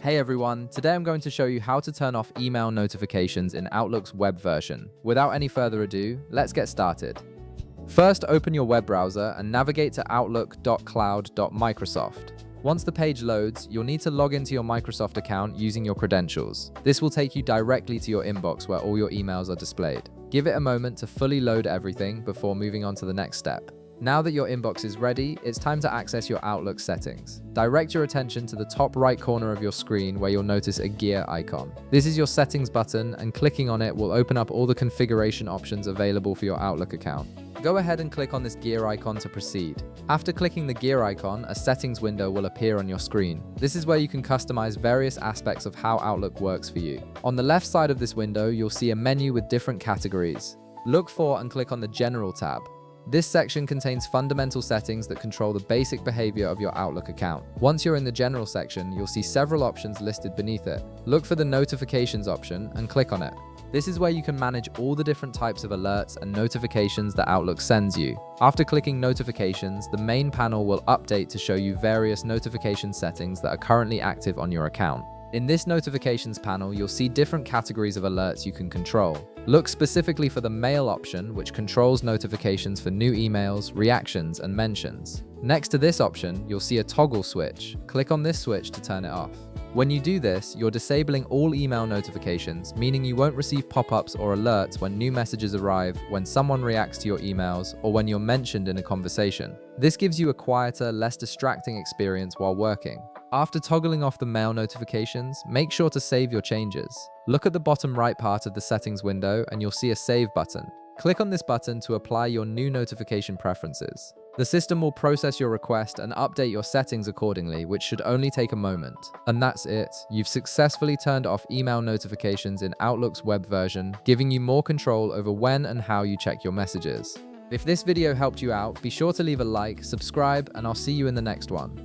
Hey everyone, today I'm going to show you how to turn off email notifications in Outlook's web version. Without any further ado, let's get started. First, open your web browser and navigate to outlook.cloud.microsoft. Once the page loads, you'll need to log into your Microsoft account using your credentials. This will take you directly to your inbox where all your emails are displayed. Give it a moment to fully load everything before moving on to the next step. Now that your inbox is ready, it's time to access your Outlook settings. Direct your attention to the top right corner of your screen where you'll notice a gear icon. This is your settings button, and clicking on it will open up all the configuration options available for your Outlook account. Go ahead and click on this gear icon to proceed. After clicking the gear icon, a settings window will appear on your screen. This is where you can customize various aspects of how Outlook works for you. On the left side of this window, you'll see a menu with different categories. Look for and click on the General tab. This section contains fundamental settings that control the basic behavior of your Outlook account. Once you're in the General section, you'll see several options listed beneath it. Look for the Notifications option and click on it. This is where you can manage all the different types of alerts and notifications that Outlook sends you. After clicking Notifications, the main panel will update to show you various notification settings that are currently active on your account. In this notifications panel, you'll see different categories of alerts you can control. Look specifically for the mail option, which controls notifications for new emails, reactions, and mentions. Next to this option, you'll see a toggle switch. Click on this switch to turn it off. When you do this, you're disabling all email notifications, meaning you won't receive pop-ups or alerts when new messages arrive, when someone reacts to your emails, or when you're mentioned in a conversation. This gives you a quieter, less distracting experience while working. After toggling off the mail notifications, make sure to save your changes. Look at the bottom right part of the settings window and you'll see a Save button. Click on this button to apply your new notification preferences. The system will process your request and update your settings accordingly, which should only take a moment. And that's it. You've successfully turned off email notifications in Outlook's web version, giving you more control over when and how you check your messages. If this video helped you out, be sure to leave a like, subscribe, and I'll see you in the next one.